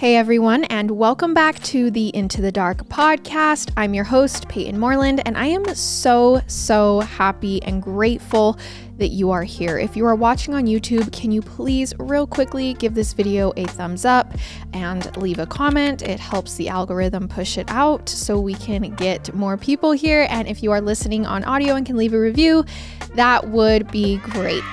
Hey everyone, and welcome back to the Into the Dark podcast. I'm your host, Payton Moreland, and I am so happy and grateful that you are here. If you are watching on YouTube, can you please real quickly give this video a thumbs up and leave a comment? It helps the algorithm push it out so we can get more people here. And if you are listening on audio and can leave a review, that would be great.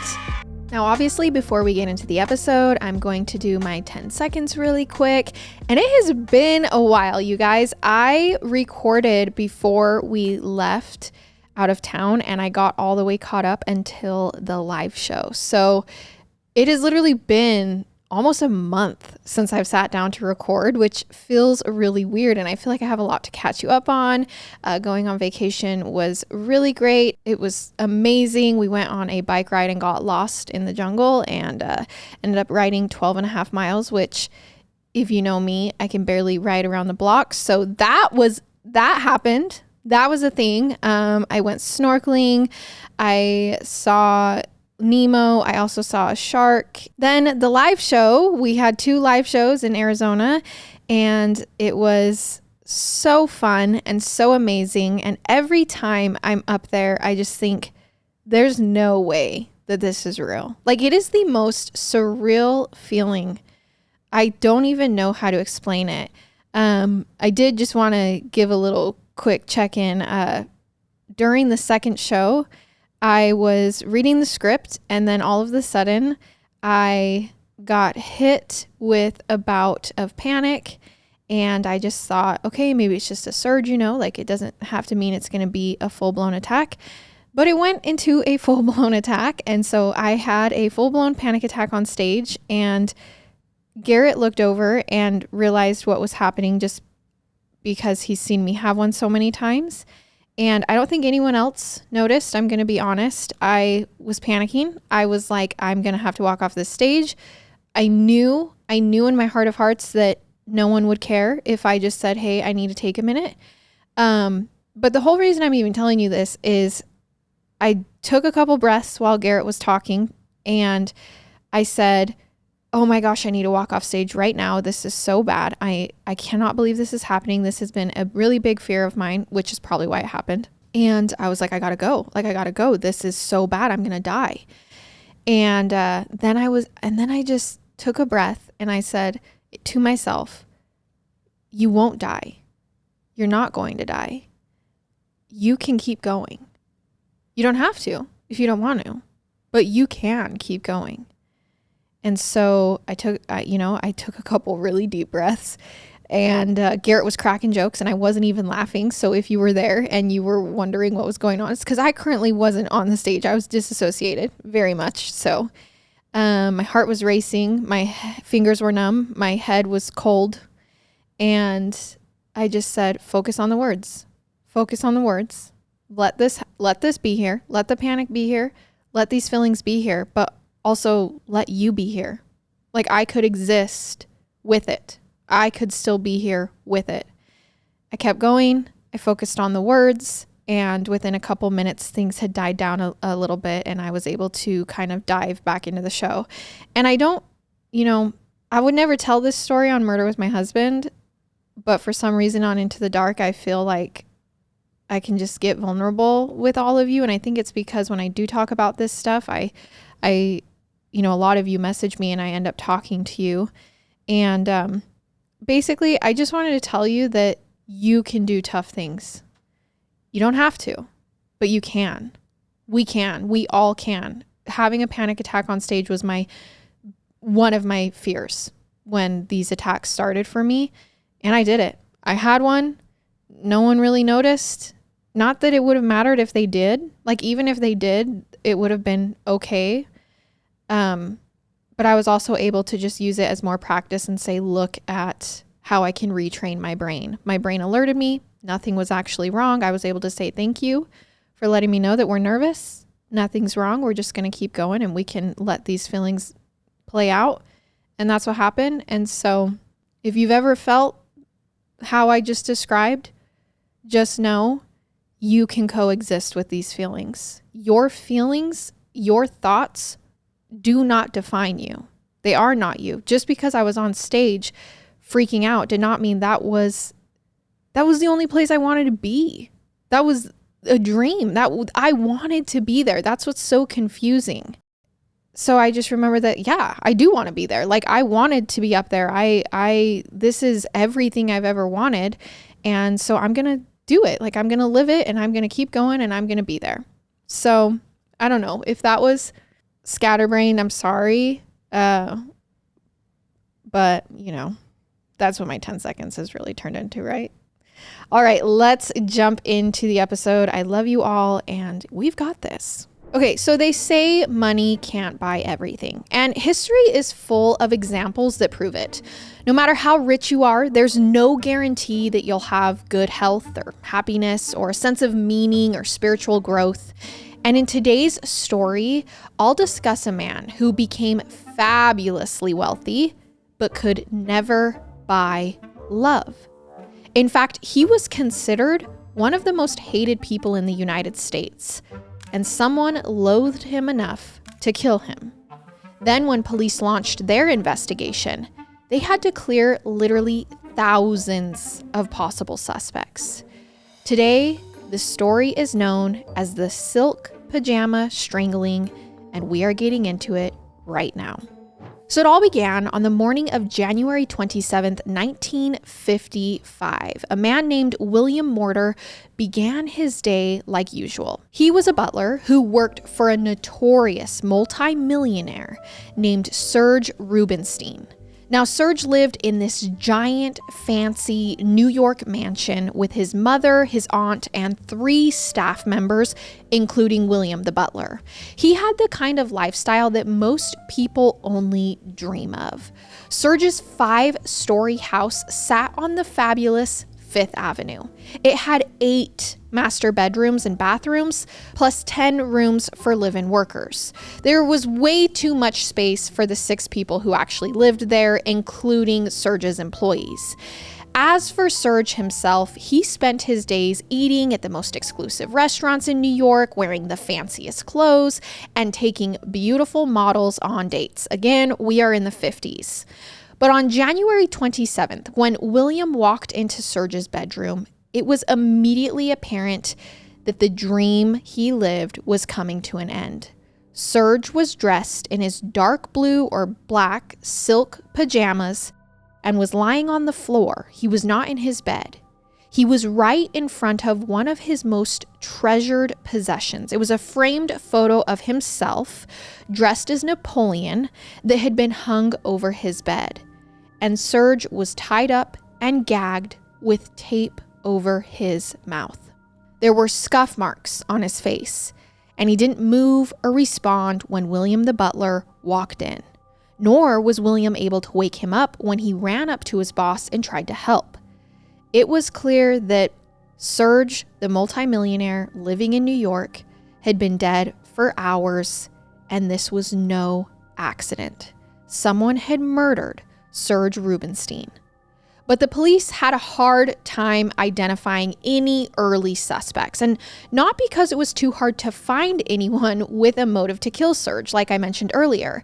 Now, obviously, before we get into the episode, I'm going to do my 10 seconds really quick. And it has been a while, you guys. I recorded before we left out of town and I got all the way caught up until the live show. So it has literally been almost a month since I've sat down to record, which feels really weird. And I feel like I have a lot to catch you up on. Going on vacation was really great. It was amazing. We went on a bike ride and got lost in the jungle and ended up riding 12 and a half miles, which if you know me, I can barely ride around the block. So that happened. That was a thing. I went snorkeling. I saw Nemo. I also saw a shark. Then the live show, we had 2 live shows in Arizona and it was so fun and so amazing. And every time I'm up there, I just think there's no way that this is real. Like, it is the most surreal feeling. I don't even know how to explain it. I did just want to give a little quick check-in. During the second show, I was reading the script and then all of a sudden I got hit with a bout of panic and I just thought, okay, maybe it's just a surge, like it doesn't have to mean it's going to be a full-blown attack, but it went into a full-blown attack. And so I had a full-blown panic attack on stage and Garrett looked over and realized what was happening just because he's seen me have one so many times. And I don't think anyone else noticed. I'm going to be honest. I was panicking. I was like, I'm going to have to walk off this stage. I knew in my heart of hearts that no one would care if I just said, hey, I need to take a minute. But the whole reason I'm even telling you this is I took a couple breaths while Garrett was talking and I said, oh my gosh, I need to walk off stage right now. This is so bad. I cannot believe this is happening. This has been a really big fear of mine, which is probably why it happened. And I was like, I gotta go. This is so bad. I'm gonna die. And then I just took a breath and I said to myself, you won't die. You're not going to die. You can keep going. You don't have to if you don't want to, but you can keep going. And so I took a couple really deep breaths and Garrett was cracking jokes and I wasn't even laughing. So if you were there and you were wondering what was going on, it's because I currently wasn't on the stage. I was disassociated very much. So my heart was racing. My fingers were numb. My head was cold. And I just said, focus on the words. Focus on the words. Let this be here. Let the panic be here. Let these feelings be here. But also let you be here. Like, I could exist with it. I could still be here with it. I kept going. I focused on the words. And within a couple minutes, things had died down a little bit. And I was able to kind of dive back into the show. And I would never tell this story on Murder with My Husband. But for some reason on Into the Dark, I feel like I can just get vulnerable with all of you. And I think it's because when I do talk about this stuff, a lot of you message me and I end up talking to you. And basically, I just wanted to tell you that you can do tough things. You don't have to, but you can. We can. We all can. Having a panic attack on stage was one of my fears when these attacks started for me. And I did it. I had one. No one really noticed. Not that it would have mattered if they did. Like, even if they did, it would have been okay. But I was also able to just use it as more practice and say, look at how I can retrain my brain. My brain alerted me. Nothing was actually wrong. I was able to say, thank you for letting me know that we're nervous. Nothing's wrong. We're just going to keep going and we can let these feelings play out. And that's what happened. And so if you've ever felt how I just described, just know you can coexist with these feelings. Your feelings, your thoughts do not define you. They are not you. Just because I was on stage freaking out did not mean that was the only place I wanted to be. That was a dream. I wanted to be there. That's what's so confusing. So I just remember that, yeah, I do want to be there. Like, I wanted to be up there. This is everything I've ever wanted. And so I'm going to do it. Like, I'm going to live it, and I'm going to keep going, and I'm going to be there. So I don't know if that was scatterbrained. I'm sorry. But that's what my 10 seconds has really turned into, right? All right, let's jump into the episode. I love you all, and we've got this. Okay, so they say money can't buy everything, and history is full of examples that prove it. No matter how rich you are, there's no guarantee that you'll have good health or happiness or a sense of meaning or spiritual growth. And in today's story, I'll discuss a man who became fabulously wealthy, but could never buy love. In fact, he was considered one of the most hated people in the United States, and someone loathed him enough to kill him. Then when police launched their investigation, they had to clear literally thousands of possible suspects. Today, the story is known as the silk pajama strangling, and we are getting into it right now. So it all began on the morning of January 27th, 1955. A man named William Mortar began his day like usual. He was a butler who worked for a notorious multi-millionaire named Serge Rubinstein. Now, Serge lived in this giant, fancy New York mansion with his mother, his aunt, and 3 staff members, including William the butler. He had the kind of lifestyle that most people only dream of. Serge's 5-story house sat on the fabulous 5th Avenue. It had 8 master bedrooms and bathrooms, plus 10 rooms for live-in workers. There was way too much space for the 6 people who actually lived there, including Serge's employees. As for Serge himself, he spent his days eating at the most exclusive restaurants in New York, wearing the fanciest clothes, and taking beautiful models on dates. Again, we are in the 50s. But on January 27th, when William walked into Serge's bedroom, it was immediately apparent that the dream he lived was coming to an end. Serge was dressed in his dark blue or black silk pajamas and was lying on the floor. He was not in his bed. He was right in front of one of his most treasured possessions. It was a framed photo of himself dressed as Napoleon that had been hung over his bed. And Serge was tied up and gagged with tape over his mouth. There were scuff marks on his face, and he didn't move or respond when William the butler walked in. Nor was William able to wake him up when he ran up to his boss and tried to help. It was clear that Serge, the multimillionaire living in New York, had been dead for hours, and this was no accident. Someone had murdered Serge Rubinstein. But the police had a hard time identifying any early suspects, and not because it was too hard to find anyone with a motive to kill Serge, like I mentioned earlier.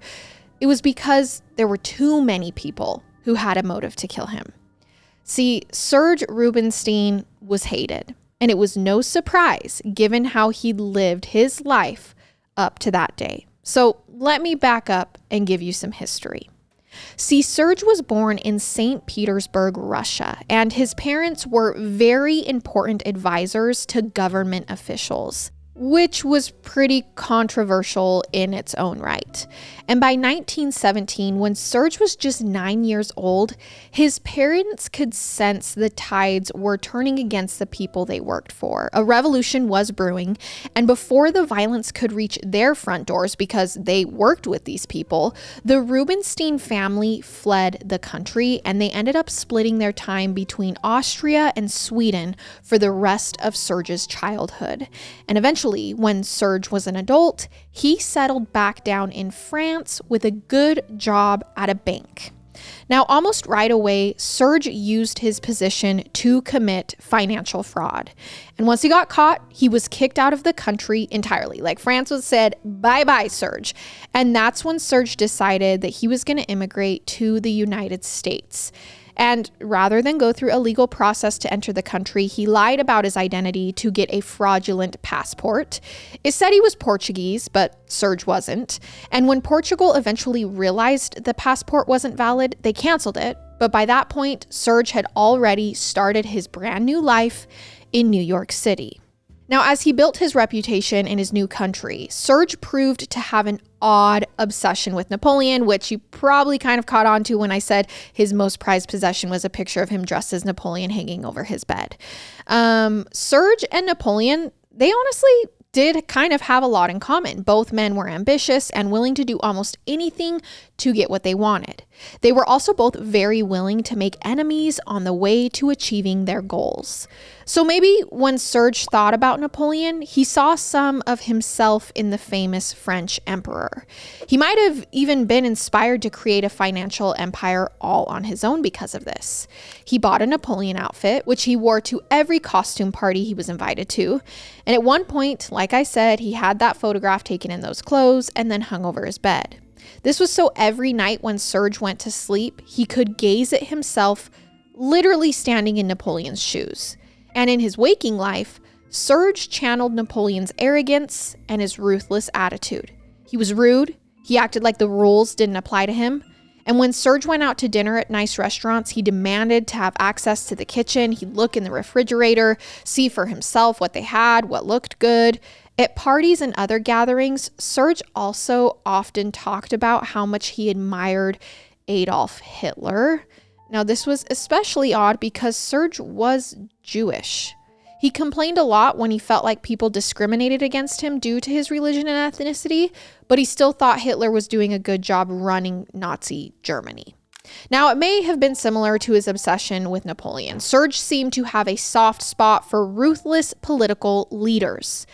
It was because there were too many people who had a motive to kill him. See, Serge Rubinstein was hated, and it was no surprise given how he'd lived his life up to that day. So let me back up and give you some history. See, Serge was born in St. Petersburg, Russia, and his parents were very important advisors to government officials, which was pretty controversial in its own right. And by 1917, when Serge was just 9 years old, his parents could sense the tides were turning against the people they worked for. A revolution was brewing, and before the violence could reach their front doors because they worked with these people, the Rubenstein family fled the country, and they ended up splitting their time between Austria and Sweden for the rest of Serge's childhood. And eventually, when Serge was an adult, he settled back down in France with a good job at a bank. Now, almost right away, Serge used his position to commit financial fraud. And once he got caught, he was kicked out of the country entirely. Like, France was said, bye-bye, Serge. And that's when Serge decided that he was going to immigrate to the United States. And rather than go through a legal process to enter the country, he lied about his identity to get a fraudulent passport. It said he was Portuguese, but Serge wasn't. And when Portugal eventually realized the passport wasn't valid, they canceled it. But by that point, Serge had already started his brand new life in New York City. Now, as he built his reputation in his new country, Serge proved to have an odd obsession with Napoleon, which you probably kind of caught on to when I said his most prized possession was a picture of him dressed as Napoleon hanging over his bed. Serge and Napoleon, they honestly did kind of have a lot in common. Both men were ambitious and willing to do almost anything to get what they wanted. They were also both very willing to make enemies on the way to achieving their goals. So maybe when Serge thought about Napoleon, he saw some of himself in the famous French emperor. He might have even been inspired to create a financial empire all on his own because of this. He bought a Napoleon outfit, which he wore to every costume party he was invited to. And at one point, like I said, he had that photograph taken in those clothes and then hung over his bed. This was so every night when Serge went to sleep, he could gaze at himself literally standing in Napoleon's shoes. And in his waking life, Serge channeled Napoleon's arrogance and his ruthless attitude. He was rude. He acted like the rules didn't apply to him. And when Serge went out to dinner at nice restaurants, he demanded to have access to the kitchen. He'd look in the refrigerator, see for himself what they had, what looked good. At parties and other gatherings, Serge also often talked about how much he admired Adolf Hitler. Now, this was especially odd because Serge was Jewish. He complained a lot when he felt like people discriminated against him due to his religion and ethnicity, but he still thought Hitler was doing a good job running Nazi Germany. Now, it may have been similar to his obsession with Napoleon. Serge seemed to have a soft spot for ruthless political leaders.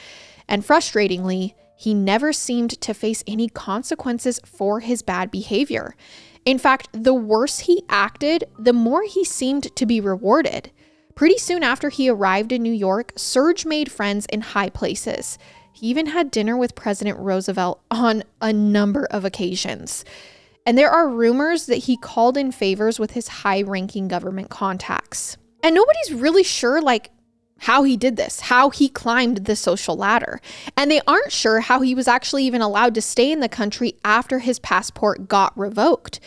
And frustratingly, he never seemed to face any consequences for his bad behavior. In fact, the worse he acted, the more he seemed to be rewarded. Pretty soon after he arrived in New York, Serge made friends in high places. He even had dinner with President Roosevelt on a number of occasions. And there are rumors that he called in favors with his high-ranking government contacts. And nobody's really sure, how he did this, how he climbed the social ladder. And they aren't sure how he was actually even allowed to stay in the country after his passport got revoked.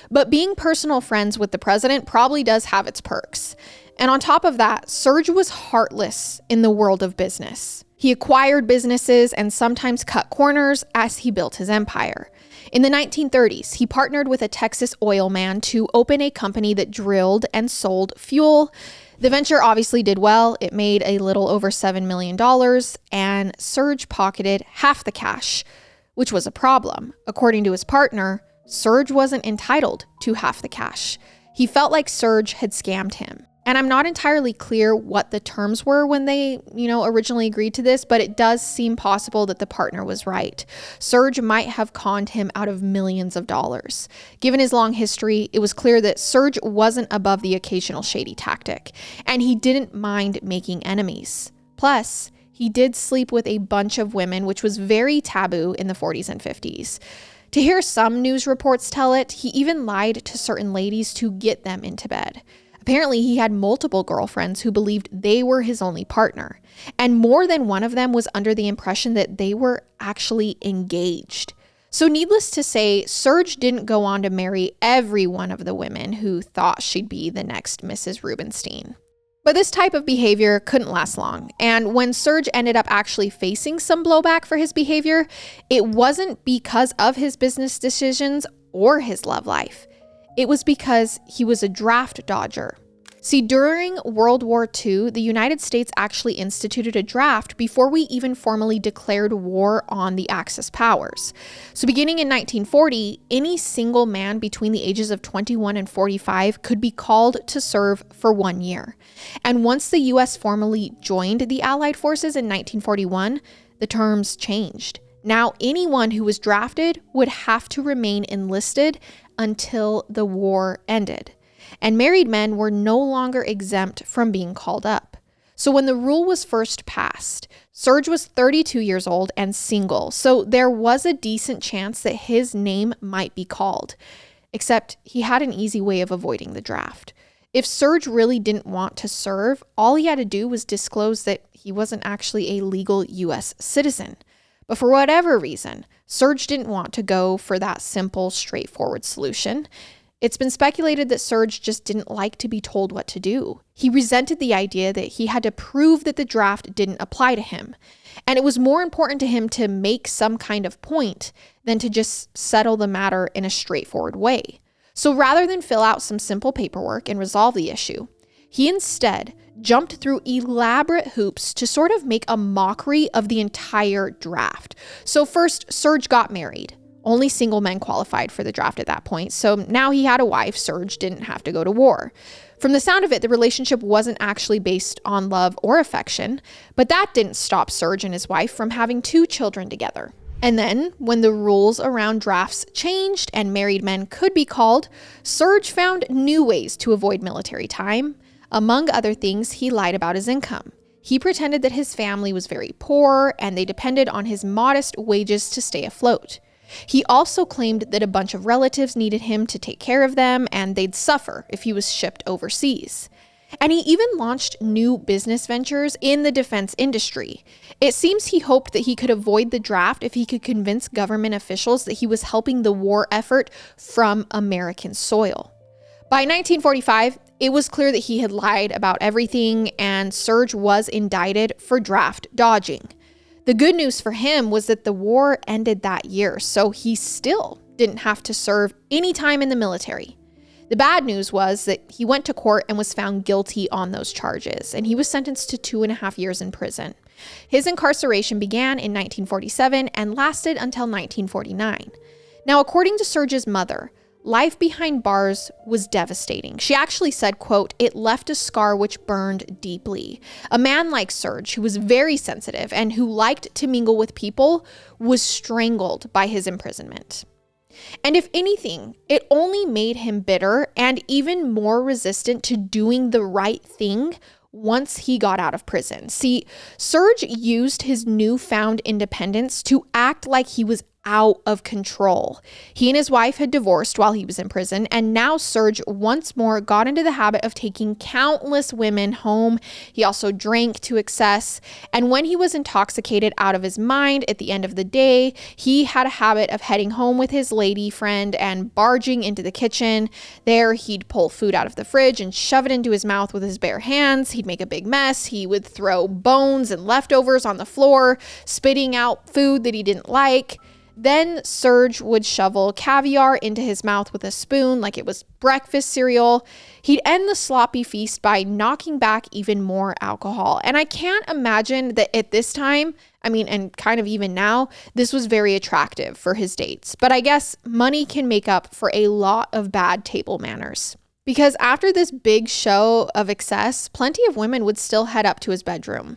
But being personal friends with the president probably does have its perks. And on top of that, Serge was heartless in the world of business. He acquired businesses and sometimes cut corners as he built his empire. In the 1930s, he partnered with a Texas oil man to open a company that drilled and sold fuel. The venture obviously did well. It made a little over $7 million, and Serge pocketed half the cash, which was a problem. According to his partner, Serge wasn't entitled to half the cash. He felt like Serge had scammed him. And I'm not entirely clear what the terms were when they, originally agreed to this, but it does seem possible that the partner was right. Serge might have conned him out of millions of dollars. Given his long history, it was clear that Serge wasn't above the occasional shady tactic, and he didn't mind making enemies. Plus, he did sleep with a bunch of women, which was very taboo in the 40s and 50s. To hear some news reports tell it, he even lied to certain ladies to get them into bed. Apparently, he had multiple girlfriends who believed they were his only partner, and more than one of them was under the impression that they were actually engaged. So needless to say, Serge didn't go on to marry every one of the women who thought she'd be the next Mrs. Rubenstein. But this type of behavior couldn't last long, and when Serge ended up actually facing some blowback for his behavior, it wasn't because of his business decisions or his love life. It was because he was a draft dodger. See, during World War II, the United States actually instituted a draft before we even formally declared war on the Axis powers. So beginning in 1940, any single man between the ages of 21 and 45 could be called to serve for 1 year. And once the US formally joined the Allied forces in 1941, the terms changed. Now, anyone who was drafted would have to remain enlisted until the war ended. And married men were no longer exempt from being called up. So when the rule was first passed, Serge was 32 years old and single, so there was a decent chance that his name might be called. Except he had an easy way of avoiding the draft. If Serge really didn't want to serve, all he had to do was disclose that he wasn't actually a legal US citizen. But for whatever reason, Serge didn't want to go for that simple, straightforward solution. It's been speculated that Serge just didn't like to be told what to do. He resented the idea that he had to prove that the draft didn't apply to him. And it was more important to him to make some kind of point than to just settle the matter in a straightforward way. So rather than fill out some simple paperwork and resolve the issue, he instead jumped through elaborate hoops to sort of make a mockery of the entire draft. So first, Serge got married. Only single men qualified for the draft at that point. So now he had a wife. Serge didn't have to go to war. From the sound of it, the relationship wasn't actually based on love or affection, but that didn't stop Serge and his wife from having 2 children together. And then, when the rules around drafts changed and married men could be called, Serge found new ways to avoid military time. Among other things, he lied about his income. He pretended that his family was very poor and they depended on his modest wages to stay afloat. He also claimed that a bunch of relatives needed him to take care of them and they'd suffer if he was shipped overseas. And he even launched new business ventures in the defense industry. It seems he hoped that he could avoid the draft if he could convince government officials that he was helping the war effort from American soil. By 1945, it was clear that he had lied about everything, and Serge was indicted for draft dodging. The good news for him was that the war ended that year, so he still didn't have to serve any time in the military. The bad news was that he went to court and was found guilty on those charges, and he was sentenced to 2.5 years in prison. His incarceration began in 1947 and lasted until 1949. Now, according to Serge's mother, life behind bars was devastating. She actually said, quote, "It left a scar which burned deeply." A man like Serge, who was very sensitive and who liked to mingle with people, was strangled by his imprisonment. And if anything, it only made him bitter and even more resistant to doing the right thing once he got out of prison. See, Serge used his newfound independence to act like he was out of control. He and his wife had divorced while he was in prison, and now Serge once more got into the habit of taking countless women home. He also drank to excess, and when he was intoxicated out of his mind at the end of the day, he had a habit of heading home with his lady friend and barging into the kitchen. There, he'd pull food out of the fridge and shove it into his mouth with his bare hands. He'd make a big mess. He would throw bones and leftovers on the floor, spitting out food that he didn't like. Then Serge would shovel caviar into his mouth with a spoon like it was breakfast cereal. He'd end the sloppy feast by knocking back even more alcohol. And I can't imagine that at this time, and kind of even now, this was very attractive for his dates. But I guess money can make up for a lot of bad table manners. Because after this big show of excess, plenty of women would still head up to his bedroom.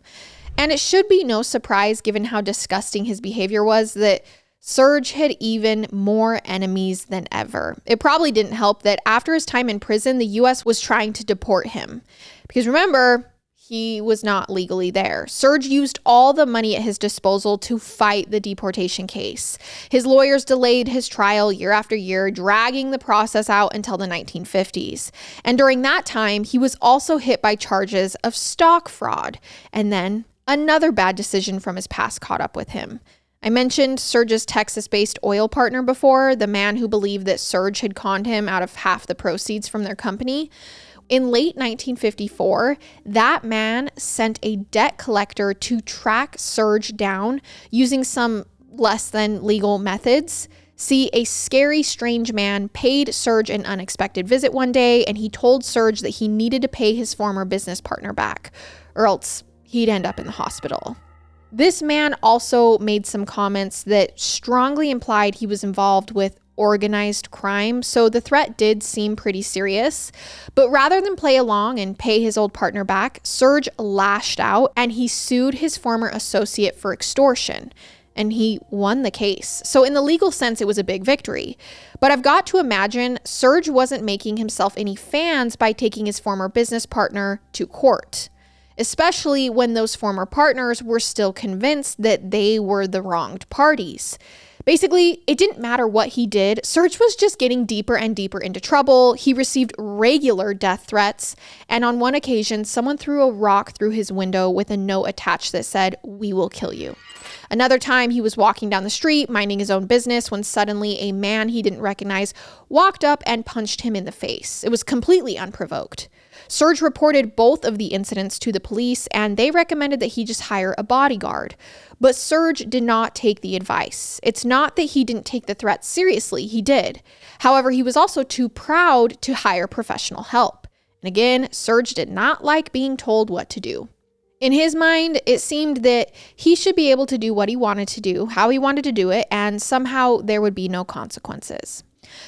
And it should be no surprise, given how disgusting his behavior was, that Serge had even more enemies than ever. It probably didn't help that after his time in prison, the US was trying to deport him. Because remember, he was not legally there. Serge used all the money at his disposal to fight the deportation case. His lawyers delayed his trial year after year, dragging the process out until the 1950s. And during that time, he was also hit by charges of stock fraud. And then another bad decision from his past caught up with him. I mentioned Serge's Texas-based oil partner before, the man who believed that Serge had conned him out of half the proceeds from their company. In late 1954, that man sent a debt collector to track Serge down using some less than legal methods. See, a scary, strange man paid Serge an unexpected visit one day, and he told Serge that he needed to pay his former business partner back, or else he'd end up in the hospital. This man also made some comments that strongly implied he was involved with organized crime, so the threat did seem pretty serious. But rather than play along and pay his old partner back, Serge lashed out and he sued his former associate for extortion. And he won the case. So in the legal sense, it was a big victory. But I've got to imagine Serge wasn't making himself any fans by taking his former business partner to court, especially when those former partners were still convinced that they were the wronged parties. Basically, it didn't matter what he did. Serge was just getting deeper and deeper into trouble. He received regular death threats. And on one occasion, someone threw a rock through his window with a note attached that said, "We will kill you." Another time, he was walking down the street, minding his own business, when suddenly a man he didn't recognize walked up and punched him in the face. It was completely unprovoked. Serge reported both of the incidents to the police, and they recommended that he just hire a bodyguard. But Serge did not take the advice. It's not that he didn't take the threat seriously, he did. However, he was also too proud to hire professional help. And again, Serge did not like being told what to do. In his mind, it seemed that he should be able to do what he wanted to do, how he wanted to do it, and somehow there would be no consequences.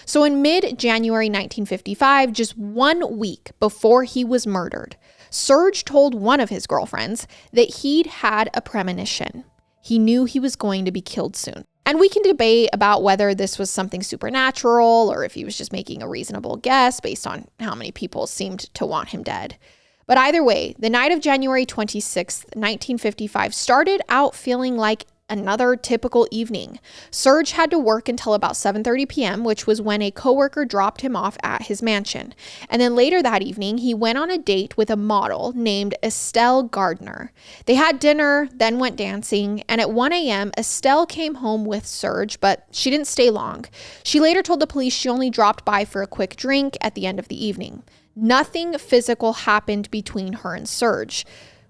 So in mid-January 1955, just 1 week before he was murdered, Serge told one of his girlfriends that he'd had a premonition. He knew he was going to be killed soon. And we can debate about whether this was something supernatural or if he was just making a reasonable guess based on how many people seemed to want him dead. But either way, the night of January 26th, 1955 started out feeling like another typical evening. Serge had to work until about 7:30 p.m., which was when a coworker dropped him off at his mansion. And then later that evening, he went on a date with a model named Estelle Gardner. They had dinner, then went dancing, and at 1 a.m., Estelle came home with Serge, but she didn't stay long. She later told the police she only dropped by for a quick drink at the end of the evening. Nothing physical happened between her and Serge,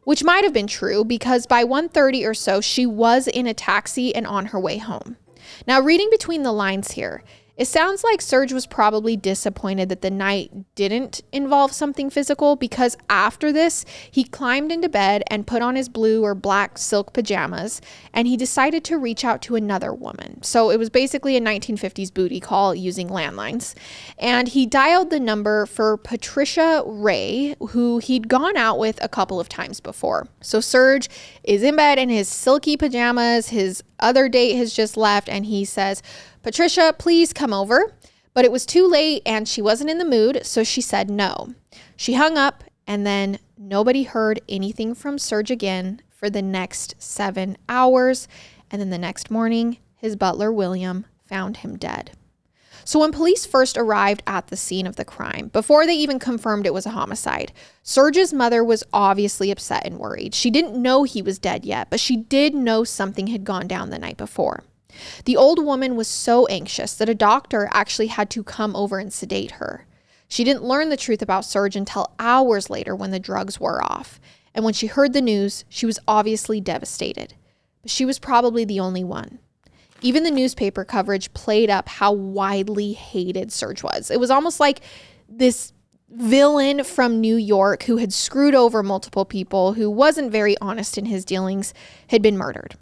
which might have been true because by 1:30 or so, she was in a taxi and on her way home. Now, reading between the lines here, it sounds like Serge was probably disappointed that the night didn't involve something physical, because after this, he climbed into bed and put on his blue or black silk pajamas, and he decided to reach out to another woman. So it was basically a 1950s booty call using landlines. And he dialed the number for Patricia Ray, who he'd gone out with a couple of times before. So Serge is in bed in his silky pajamas. His other date has just left, and he says, "Patricia, please come over." But it was too late and she wasn't in the mood, so she said no. She hung up, and then nobody heard anything from Serge again for the next 7 hours. And then the next morning, his butler, William, found him dead. So when police first arrived at the scene of the crime, before they even confirmed it was a homicide, Serge's mother was obviously upset and worried. She didn't know he was dead yet, but she did know something had gone down the night before. The old woman was so anxious that a doctor actually had to come over and sedate her. She didn't learn the truth about Serge until hours later when the drugs wore off. And when she heard the news, she was obviously devastated. But she was probably the only one. Even the newspaper coverage played up how widely hated Serge was. It was almost like this villain from New York who had screwed over multiple people, who wasn't very honest in his dealings, had been murdered.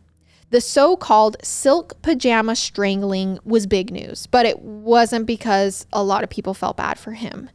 The so-called silk pajama strangling was big news, but it wasn't because a lot of people felt bad for him.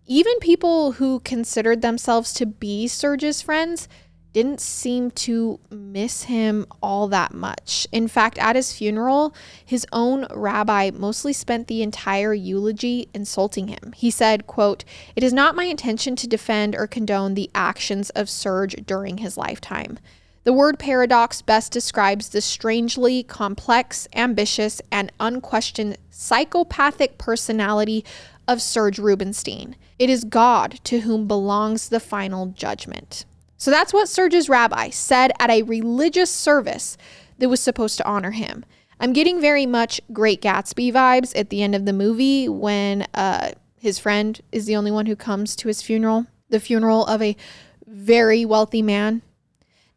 Even people who considered themselves to be Serge's friends didn't seem to miss him all that much. In fact, at his funeral, his own rabbi mostly spent the entire eulogy insulting him. He said, quote, "It is not my intention to defend or condone the actions of Serge during his lifetime. The word paradox best describes the strangely complex, ambitious, and unquestioned psychopathic personality of Serge Rubinstein. It is God to whom belongs the final judgment." So that's what Serge's rabbi said at a religious service that was supposed to honor him. I'm getting very much Great Gatsby vibes at the end of the movie when his friend is the only one who comes to his funeral, the funeral of a very wealthy man.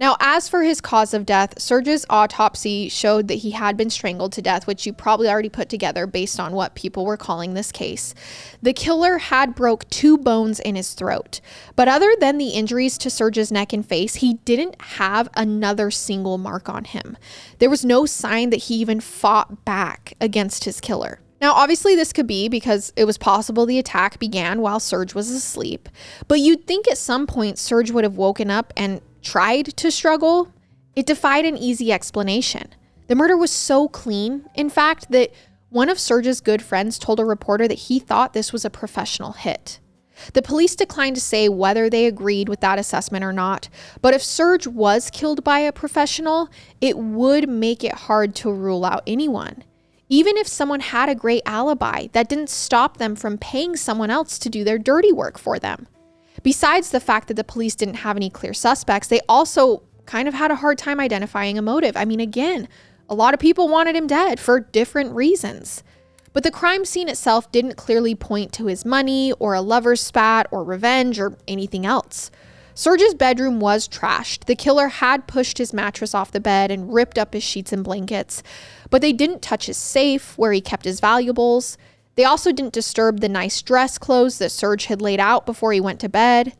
Now, as for his cause of death, Serge's autopsy showed that he had been strangled to death, which you probably already put together based on what people were calling this case. The killer had broke 2 bones in his throat, but other than the injuries to Serge's neck and face, he didn't have another single mark on him. There was no sign that he even fought back against his killer. Now, obviously, this could be because it was possible the attack began while Serge was asleep, but you'd think at some point Serge would have woken up and tried to struggle. It defied an easy explanation. The murder was so clean, in fact, that one of Serge's good friends told a reporter that he thought this was a professional hit. The police declined to say whether they agreed with that assessment or not, but if Serge was killed by a professional, it would make it hard to rule out anyone. Even if someone had a great alibi, that didn't stop them from paying someone else to do their dirty work for them. Besides the fact that the police didn't have any clear suspects, they also kind of had a hard time identifying a motive. I mean, again, a lot of people wanted him dead for different reasons. But the crime scene itself didn't clearly point to his money or a lover's spat or revenge or anything else. Serge's bedroom was trashed. The killer had pushed his mattress off the bed and ripped up his sheets and blankets, but they didn't touch his safe where he kept his valuables. They also didn't disturb the nice dress clothes that Serge had laid out before he went to bed.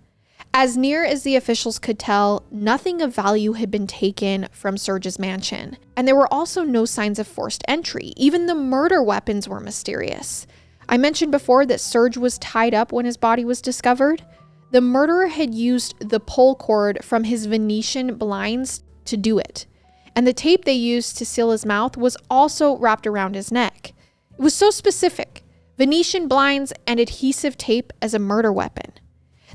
As near as the officials could tell, nothing of value had been taken from Serge's mansion, and there were also no signs of forced entry. Even the murder weapons were mysterious. I mentioned before that Serge was tied up when his body was discovered. The murderer had used the pull cord from his Venetian blinds to do it, and the tape they used to seal his mouth was also wrapped around his neck. It was so specific: Venetian blinds and adhesive tape as a murder weapon.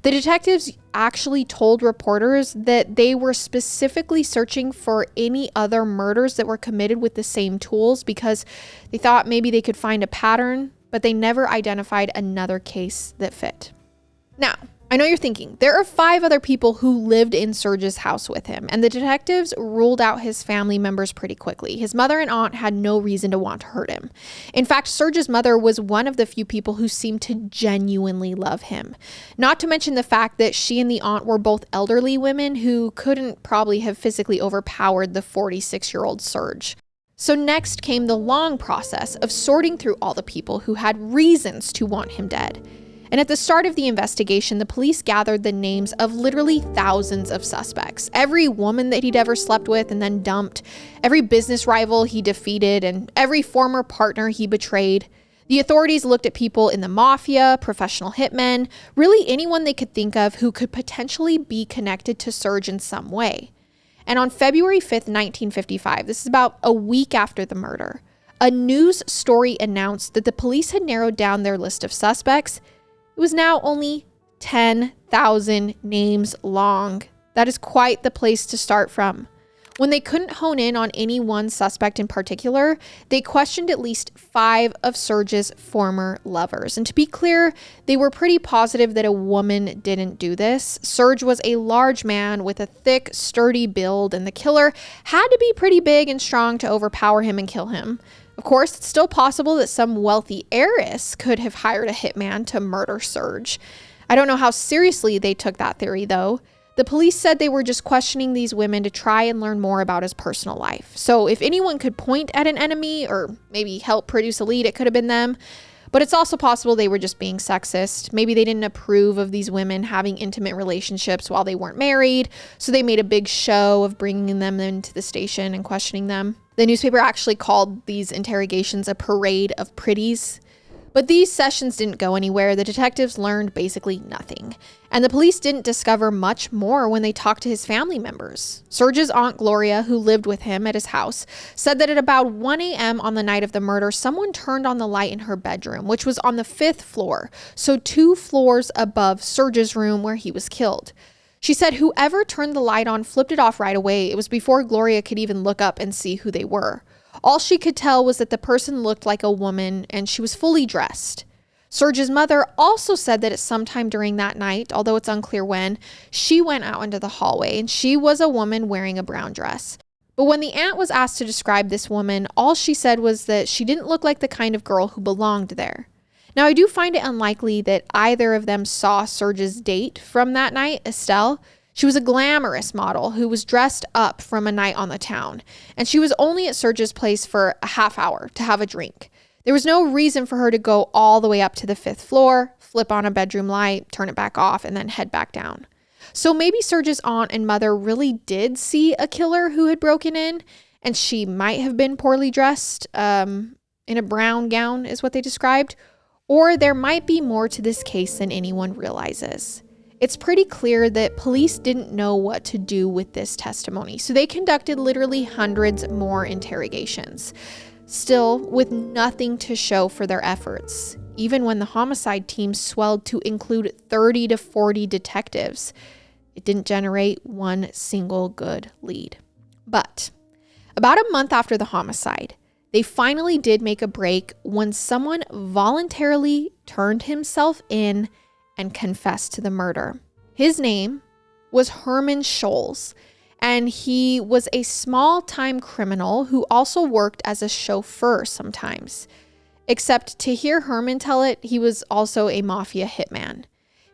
The detectives actually told reporters that they were specifically searching for any other murders that were committed with the same tools because they thought maybe they could find a pattern, but they never identified another case that fit. Now, I know you're thinking, there are 5 other people who lived in Serge's house with him, and the detectives ruled out his family members pretty quickly. His mother and aunt had no reason to want to hurt him. In fact, Serge's mother was one of the few people who seemed to genuinely love him. Not to mention the fact that she and the aunt were both elderly women who couldn't probably have physically overpowered the 46-year-old Serge. So next came the long process of sorting through all the people who had reasons to want him dead. And at the start of the investigation, the police gathered the names of literally thousands of suspects. Every woman that he'd ever slept with and then dumped, every business rival he defeated, and every former partner he betrayed. The authorities looked at people in the mafia, professional hitmen, really anyone they could think of who could potentially be connected to Serge in some way. And on February 5th, 1955, this is about a week after the murder, a news story announced that the police had narrowed down their list of suspects. It was now only 10,000 names long. That is quite the place to start from. When they couldn't hone in on any one suspect in particular, they questioned at least 5 of Serge's former lovers. And to be clear, they were pretty positive that a woman didn't do this. Serge was a large man with a thick, sturdy build, and the killer had to be pretty big and strong to overpower him and kill him. Of course, it's still possible that some wealthy heiress could have hired a hitman to murder Serge. I don't know how seriously they took that theory, though. The police said they were just questioning these women to try and learn more about his personal life. So if anyone could point at an enemy or maybe help produce a lead, it could have been them. But it's also possible they were just being sexist. Maybe they didn't approve of these women having intimate relationships while they weren't married, so they made a big show of bringing them into the station and questioning them. The newspaper actually called these interrogations a parade of pretties. But these sessions didn't go anywhere. The detectives learned basically nothing. And the police didn't discover much more when they talked to his family members. Serge's aunt Gloria, who lived with him at his house, said that at about 1 a.m. on the night of the murder, someone turned on the light in her bedroom, which was on the 5th floor, so 2 floors above Serge's room where he was killed. She said whoever turned the light on flipped it off right away. It was before Gloria could even look up and see who they were. All she could tell was that the person looked like a woman and she was fully dressed. Serge's mother also said that at some time during that night, although it's unclear when, she went out into the hallway and she was a woman wearing a brown dress. But when the aunt was asked to describe this woman, all she said was that she didn't look like the kind of girl who belonged there. Now, I do find it unlikely that either of them saw Serge's date from that night, Estelle. She was a glamorous model who was dressed up from a night on the town, and she was only at Serge's place for a half hour to have a drink. There was no reason for her to go all the way up to the 5th floor, flip on a bedroom light, turn it back off, and then head back down. So maybe Serge's aunt and mother really did see a killer who had broken in, and she might have been poorly dressed, in a brown gown is what they described, or there might be more to this case than anyone realizes. It's pretty clear that police didn't know what to do with this testimony, so they conducted literally hundreds more interrogations, still with nothing to show for their efforts. Even when the homicide team swelled to include 30 to 40 detectives, it didn't generate one single good lead. But about a month after the homicide, They finally did make a break when someone voluntarily turned himself in and confessed to the murder. His name was Herman Scholes, and he was a small-time criminal who also worked as a chauffeur sometimes. Except to hear Herman tell it, he was also a mafia hitman.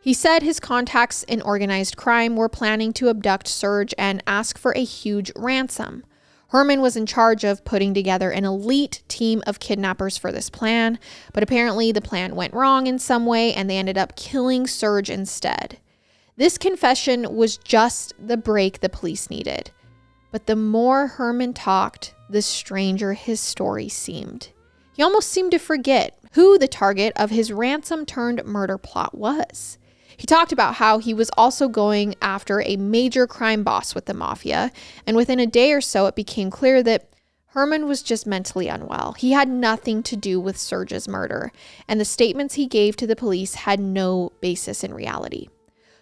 He said his contacts in organized crime were planning to abduct Serge and ask for a huge ransom. Herman was in charge of putting together an elite team of kidnappers for this plan, but apparently the plan went wrong in some way and they ended up killing Serge instead. This confession was just the break the police needed. But the more Herman talked, the stranger his story seemed. He almost seemed to forget who the target of his ransom-turned-murder plot was. He talked about how he was also going after a major crime boss with the mafia, and within a day or so, it became clear that Herman was just mentally unwell. He had nothing to do with Serge's murder, and the statements he gave to the police had no basis in reality.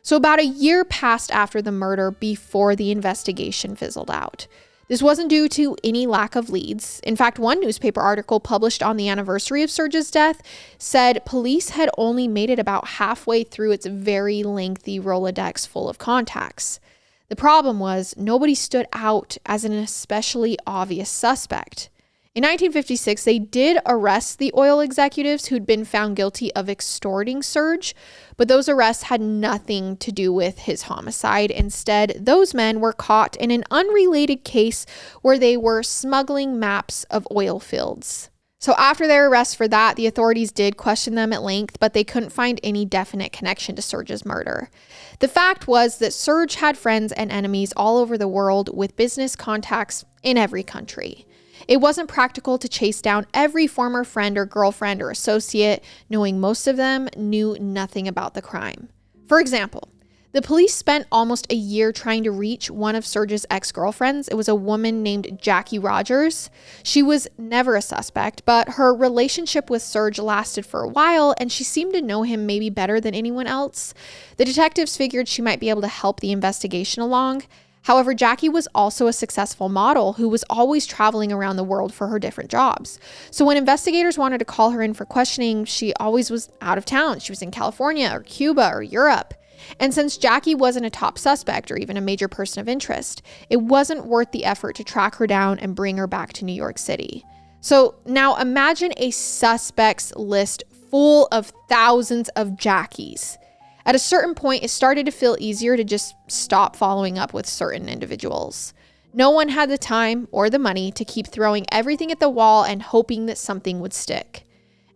So about a year passed after the murder before the investigation fizzled out. This wasn't due to any lack of leads. In fact, one newspaper article published on the anniversary of Serge's death said police had only made it about halfway through its very lengthy Rolodex full of contacts. The problem was nobody stood out as an especially obvious suspect. In 1956, they did arrest the oil executives who'd been found guilty of extorting Serge, but those arrests had nothing to do with his homicide. Instead, those men were caught in an unrelated case where they were smuggling maps of oil fields. So after their arrest for that, the authorities did question them at length, but they couldn't find any definite connection to Serge's murder. The fact was that Serge had friends and enemies all over the world with business contacts in every country. It wasn't practical to chase down every former friend or girlfriend or associate, knowing most of them knew nothing about the crime. For example, the police spent almost a year trying to reach one of Serge's ex-girlfriends. It was a woman named Jackie Rogers. She was never a suspect, but her relationship with Serge lasted for a while, and she seemed to know him maybe better than anyone else. The detectives figured she might be able to help the investigation along. However, Jackie was also a successful model who was always traveling around the world for her different jobs. So when investigators wanted to call her in for questioning, she always was out of town. She was in California or Cuba or Europe. And since Jackie wasn't a top suspect or even a major person of interest, it wasn't worth the effort to track her down and bring her back to New York City. So now imagine a suspects list full of thousands of Jackies. At a certain point, it started to feel easier to just stop following up with certain individuals. No one had the time or the money to keep throwing everything at the wall and hoping that something would stick.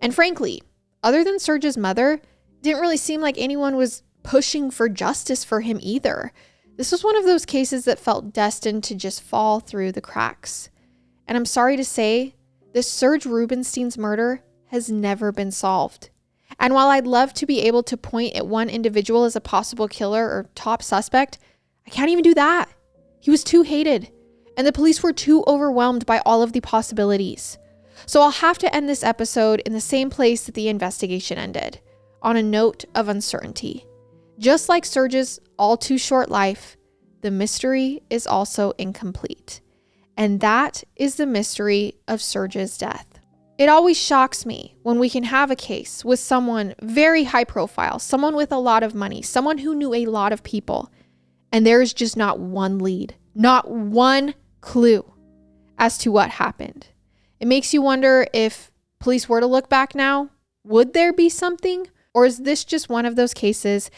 And frankly, other than Serge's mother, it didn't really seem like anyone was pushing for justice for him either. This was one of those cases that felt destined to just fall through the cracks. And I'm sorry to say, this Serge Rubinstein's murder has never been solved. And while I'd love to be able to point at one individual as a possible killer or top suspect, I can't even do that. He was too hated, and the police were too overwhelmed by all of the possibilities. So I'll have to end this episode in the same place that the investigation ended, on a note of uncertainty. Just like Serge's all too short life, the mystery is also incomplete. And that is the mystery of Serge's death. It always shocks me when we can have a case with someone very high profile, someone with a lot of money, someone who knew a lot of people, and there's just not one lead, not one clue as to what happened. It makes you wonder if police were to look back now, would there be something? Or is this just one of those cases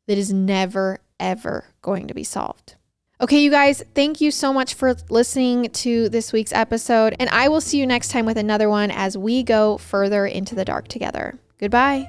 that is never, ever going to be solved? Okay, you guys, thank you so much for listening to this week's episode, and I will see you next time with another one as we go further into the dark together. Goodbye.